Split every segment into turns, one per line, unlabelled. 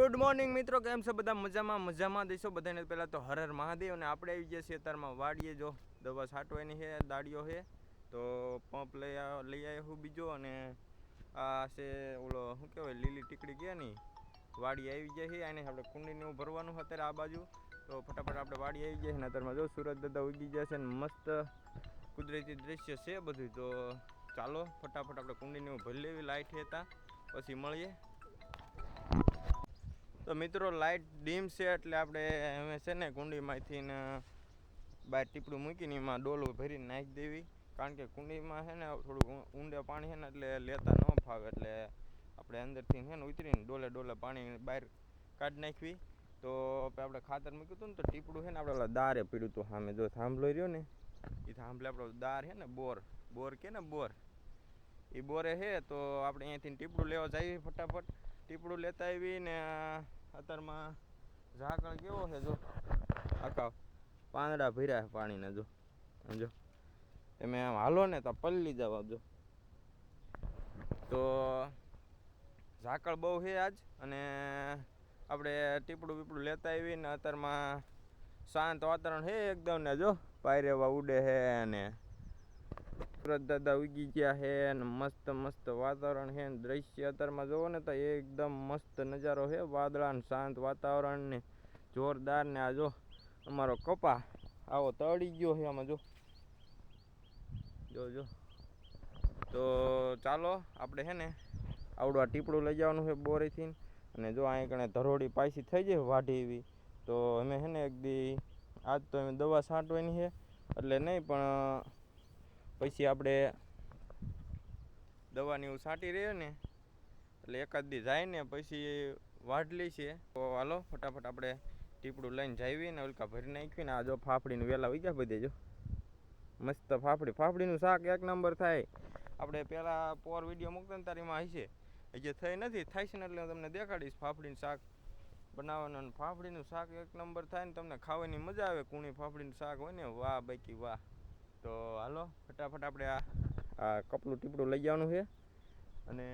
Good morning મિત્રો, કેમ છો બધા? મજામાં દેશો બધાને. પહેલાં તો હર હર મહાદેવ. અને આપણે આવી ગયા છીએ અત્યારમાં વાડીએ. જો દવા છાંટવાની છે, દાડીઓ છે તો પંપ લઈ આવ્યો હું બીજો. અને આ છે ઓલો શું કહેવાય, લીલી ટીકડી ગયા ની વાડી આવી જાય છે. આને આપણે કુંડીને એવું ભરવાનું અત્યારે આ બાજુ. તો ફટાફટ આપણે વાડી આવી જાય છે ને અત્યારમાં જો સુરત દાદા ઉગી જશે ને મસ્ત કુદરતી દૃશ્ય છે બધું. તો ચાલો ફટાફટ આપણે કુંડીને એવું ભરી લેવી. લાઇટ હતા પછી મળીએ. તો મિત્રો લાઇટ ડીમ છે એટલે આપણે હવે છે ને કુંડીમાંથી ને બહાર ટીપડું મૂકીને એમાં ડોલું ભરીને નાખી દેવી. કારણ કે કુંડીમાં છે ને થોડુંક ઊંડે પાણી છે ને એટલે લેતા ન ફાવે, એટલે આપણે અંદરથી છે ને ઉતરીને ડોલે પાણી બહાર કાઢી નાખવી. તો આપણે ખાતર મૂક્યું હતું ને તો ટીપડું છે ને આપણે દારે પીડ્યું હતું સામે. જો થાંભલો રહ્યો ને એ થાંભલે આપણો દાર છે ને બોર કે ને બોર, એ બોરે છે. તો આપણે અહીંયાથી ટીપડું લેવા જઈએ ફટાફટ. ટીપડું લેતા આવી ને અત્યારમાં ઝાકળ કેવો છે જો, આખા પાંદડા ભર્યા છે પાણીના. જો તમે આમ હાલો ને તો પલ્લી જવા. જો તો ઝાકળ બહુ છે આજ. અને આપણે ટીપડું લેતા આવી ને અત્યારમાં શાંત વાતાવરણ છે એકદમ. ને જો પાયરેવા ઉડે છે અને સુરત દાદા ઉગી ગયા છે ને મસ્ત વાતાવરણ છે. દ્રશ્ય અત્યારમાં જોવો ને તો એકદમ મસ્ત નજારો છે. વાદળા ને શાંત વાતાવરણ ને જોરદાર. ને આ જો અમારો કપા આવો તળી ગયો છે આમાં. જો તો ચાલો આપણે છે ને આવડું આ ટીપડું લઈ જવાનું છે બોરીથી. અને જો અહીં કણે ધરોડી પાછી થઈ જાય વાઢી એવી. તો અમે છે ને એક દી આજ તો અમે દવા છાંટવાની છે એટલે નહીં, પણ પછી આપણે દવાની એવું છાંટી રહ્યો ને એટલે એકાદ દી જાય ને પછી વાઢ લઈ છે. તો હાલો ફટાફટ આપણે ટીપડું લઈને જાવી ને ઉલ્કા ભરી નાખવી ને. આ જો ફાફડીનું વેલા વહી ગયા બધે. જો મસ્ત ફાફડીનું શાક એક નંબર થાય. આપણે પહેલાં પોર વિડીયો મૂકતા ને તારી એમાં હશે, હજી થઈ નથી, થાય છે ને એટલે હું તમને દેખાડીશ ફાફડીનું શાક બનાવવાનું. અને ફાફડીનું શાક એક નંબર થાય ને તમને ખાવાની મજા આવે. કૂણી ફાફડીનું શાક હોય ને, વાહ બાકી વાહ. તો હાલો ફટાફટ આપણે આ કપલું ટીપડું લઈ જવાનું છે અને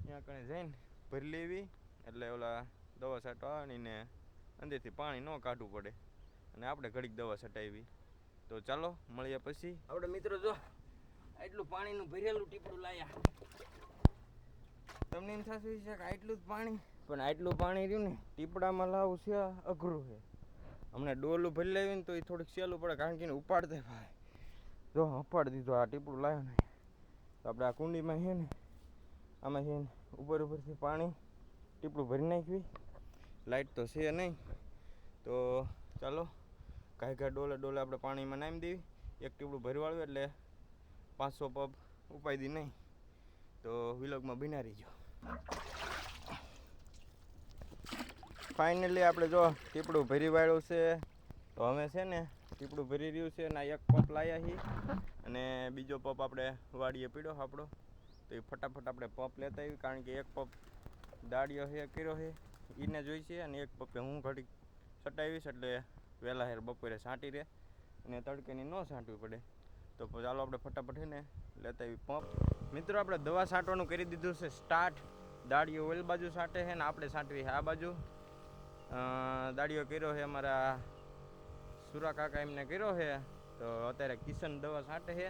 ત્યાં કણે જઈને ભરી લેવી. એટલે ઓલા દવા છાંટવાની ને અંદરથી પાણી ન કાઢવું પડે અને આપણે ઘડીક દવા છટાવી. તો ચાલો મળીએ પછી. આપણે મિત્રો જો આટલું પાણીનું ભરેલું ટીપડું લાયા. તમને એમ થતું છે કે આટલું જ પાણી, પણ આટલું પાણી રહ્યું ને ટીપડામાં લાવવું છે અઘરું છે. હમણાં ડોલું ભરી લાવીને તો એ થોડુંક સહેલું પડે, કારણ કે એને ઉપાડતા ભાઈ જો ઉપાડી દીધું આ ટીપડું લાવ્યો ને. તો આપણે આ કુંડીમાં છે ને આમાં છે ને ઉપરથી પાણી ટીપડું ભરી નાખવી. લાઇટ તો છે નહીં, તો ચાલો ઘા ડોલે આપણે પાણીમાં નાખી દેવી. એક ટીપડું ભરી વાળવું એટલે 500 પગ ઉપાડી નહીં. તો વિલોગમાં બિનારી ગયો. ફાઇનલી આપણે જો ટીપડું ભરી વાળ્યું છે. તો હવે છે ને ટીપડું ભરી રહ્યું છે અને એક પંપ લાવ્યા છીએ અને બીજો પંપ આપણે વાડીએ પીડ્યો આપણો. તો એ ફટાફટ આપણે પંપ લેતા આવી, કારણ કે એક પંપ દાડીઓ છે કર્યો છે એને જોઈ છે, અને એક પંપે હું ઘડીક છટાવીશ એટલે વહેલા હેર બપોરે છાંટી રહે અને તડકેની ન છાંટવી પડે. તો ચાલો આપણે ફટાફટ છે ને લેતા આવી પંપ. મિત્રો આપણે દવા છાંટવાનું કરી દીધું છે સ્ટાર્ટ. દાડીઓ ઓલ બાજુ છાંટે છે ને આપણે છાંટવી છે આ બાજુ. દાડીઓ કર્યો છે અમારા સુરા કાકા, એમને કર્યો છે. તો અત્યારે કિશન દવા છાંટે છે.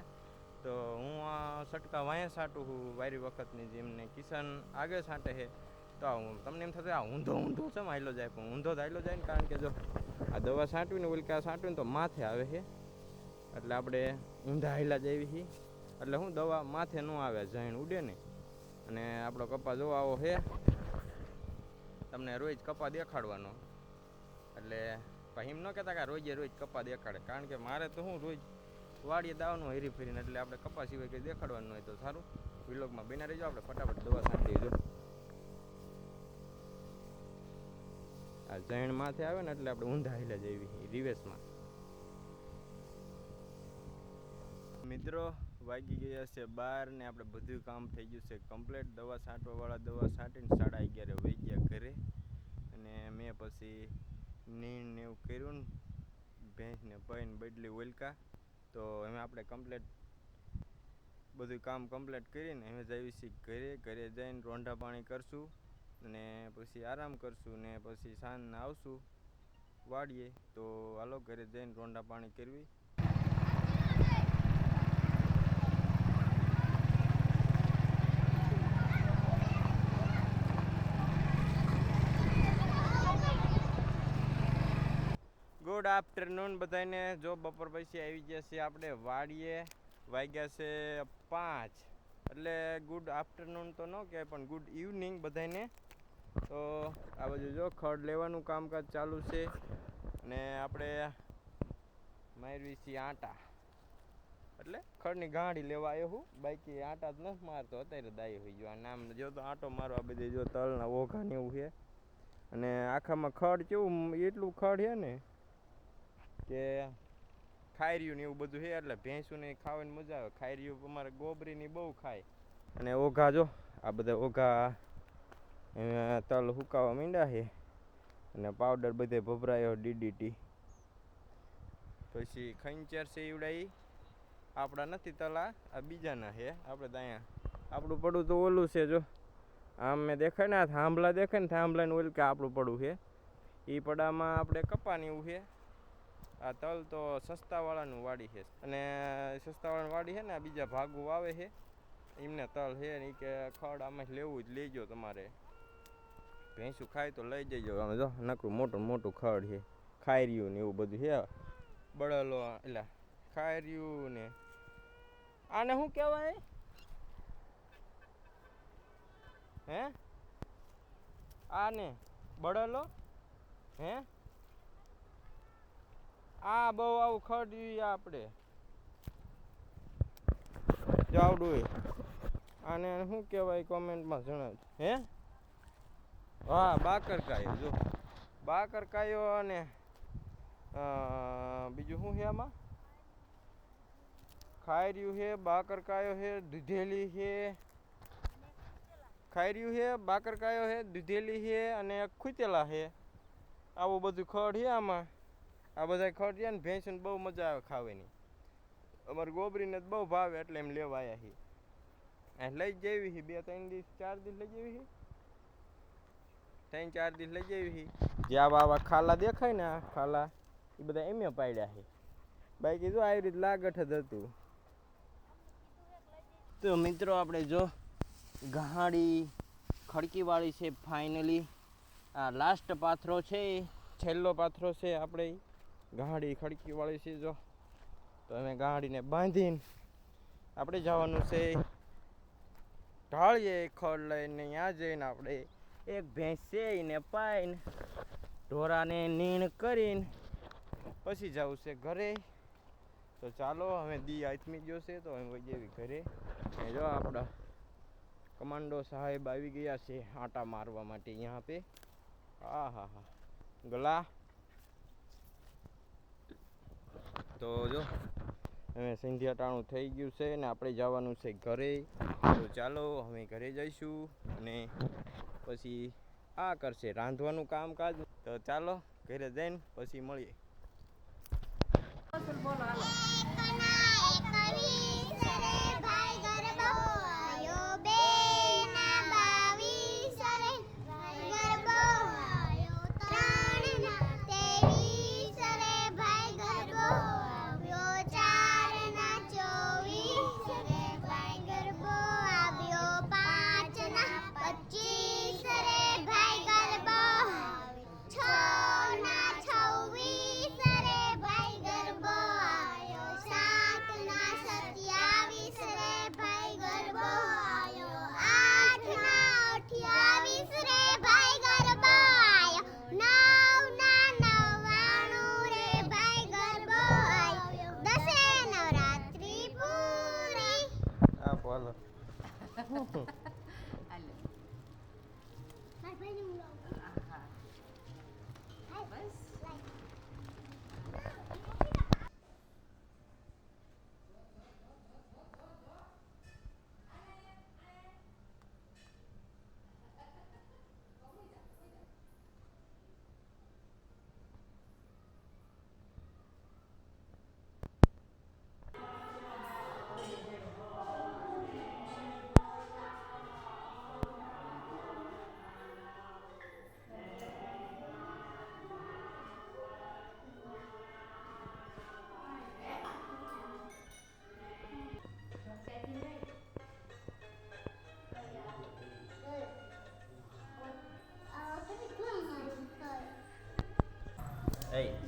તો હું આ છટકા વાંહે છાંટું છું વારી વખતની જેમને કિશન આગળ છાંટે છે. તો તમને એમ થતું આ ઊંધો છે હાઈલો જાય, પણ ઊંધો જ હાઈલો જાય ને, કારણ કે જો આ દવા છાંટવીને ઉલકા છાંટવીને તો માથે આવે છે. એટલે આપણે ઊંધા હાઈલા જઈએ છીએ એટલે હું દવા માથે ન આવે, જઈને ઉડે ને. અને આપણો કપા જોવા આવો છે, તમને રોજ કપા દેખાડવાનો. એટલે પછી એમ ન કહેતા કે રોજ કપા દેખાડે, કારણ કે મારે તો હું રોજ વાડીએ દાવાનું હેરી ફેરીને, એટલે આપણે કપા સિવાય કંઈ દેખાડવાનું હોય. તો સારું વિલોગમાં બિના રહીજો. આપણે ફટાફટ દવા છાંટી દો. આ જૈણ માથે આવે ને એટલે આપણે ઊંધા હાઈલા જઈએ રિવેસમાં. મિત્રો વાગી ગયા છે 12 ને આપણે બધું કામ થઈ ગયું છે કમ્પ્લીટ. દવા છાંટવાવાળા દવા છાંટીને 11:30 વહી ગયા ઘરે. અને મેં પછી નીણ ને એવું કર્યું ને ભેંસને પૈને બદલી ઓલકા. તો હવે આપણે કમ્પ્લીટ બધું કામ કમ્પ્લીટ કરીને હવે જઈએ છીએ ઘરે. ઘરે જઈને રોંઢા પાણી કરશું અને પછી આરામ કરશું ને પછી સાંજના આવશું વાડીએ. તો હાલો ઘરે જઈને રોંડા પાણી કરવી. ગુડ આફ્ટરનૂન બધાને. જો બપોર પછી આવી ગયા છે આપણે વાડીએ. વાગ્યા છે 5, એટલે ગુડ આફ્ટરનૂન તો ન કહેવાય પણ ગુડ ઇવનિંગ બધાને. તો આ બાજુ જો ખડ લેવાનું કામકાજ ચાલુ છે અને આપણે મારવી છીએ આટા, એટલે ખડની ગાંડી લેવા આવ્યો હું. બાકી આટા જ નથી મારતો, અત્યારે દાઈ હોઈ ગયો. આ નામ જો તો આટો મારવા બધે જો તલના ઓઘા ને એવું છે. અને આખામાં ખડ કેવું એટલું ખડ છે ને કે ખાયર્યું ને એવું બધું છે, એટલે ભેંસુને ખાવાની મજા આવે. ખાયર્યું અમારે ગોબરીની બહુ ખાય. અને ઓઘા જો આ બધા ઓઘા તલ હુકાવા માંડ્યા છે અને પાવડર બધે ભભરાયો DDT. પછી ખંચર છે ઈવડાઈ આપણા નથી તલા, આ બીજાના છે. આપણે તો અહીંયા આપણું પડું તો ઓલું છે. જો આમ મેં દેખાય ને થાંભલા દેખાય ને થાંભલાને ઓલું કે આપણું પડું છે. એ પડામાં આપણે કપાની એવું છે. આ તલ તો સસ્તાવાળાનું વાડી છે અને સસ્તાવાળાની વાડી છે ને આ બીજા ભાગું આવે છે એમને તલ છે ને. કે ખડ આમાં લેવું જ લેજો, તમારે ભેંસું ખાય તો લઈ જજો. આમાં જો નકરું મોટું મોટું ખડ છે, ખાયર્યું ને એવું બધું છે. બળલો એટલે ખાયર્યું ને આને શું કહેવાય હે? આને બળલો હે? આ બહુ આવું ખડ આપણે જો આવડું હોય. આને શું કહેવાય કોમેન્ટમાં જણાવજો. હે? હા, બાકરકાયો. જો બાકરકાયો અને બીજું શું છે આમાં? ખાયર્યું છે, બાકરકાયો છે, દૂધેલી છે. ખાયર્યું છે, બાકરકાયો છે, દૂધેલી છે અને ખૂતેલા છે. આવું બધું ખડ છે આમાં. આ બધા ખડ છે ને ભેંસને બહુ મજા આવે ખાવાની. અમારે ગોબરીને જ બહુ ભાવે એટલે એમ લેવા આવ્યા છીએ. લઈ જ જેવી છે 2-3 દિવસ 4 દિવસ લઈ જેવી છે. 3-4 દિવસ લઈ જેવી છે. જે આવા ખાલા દેખાય ને આ ખાલા એ બધા એમે પાડ્યા છે. બાકી જો આવી રીતે લાગઠ જ હતું. તો મિત્રો આપણે જો ગાડી ખડકીવાળી છે ફાઇનલી. આ લાસ્ટ પાથરો છે, છેલ્લો પાથરો છે આપણે. ગાડી ખડકીવાળી છે જો. તો અમે ગાડીને બાંધીને આપણે જવાનું છે ઢાળીએ ખડ લઈને. ત્યાં જઈને આપણે એક ભેંસ છે એને પાઈને ઢોરાને નીણ કરીને પછી જવું છે ઘરે. તો ચાલો હવે દી આથમી ગયો છે તો હવે જેવી ઘરે. જો આપણા કમાન્ડો સાહેબ આવી ગયા છે આટા મારવા માટે यहाँ पे. હા હા હા ગલા. તો જો હવે સંધ્યા ટાણું થઈ ગયું છે ને આપણે જવાનું છે ઘરે. તો ચાલો હવે ઘરે જઈશું અને પછી આ કરશે રાંધવાનું કામકાજ. તો ચાલો ઘરે જઈને પછી મળીએ. એ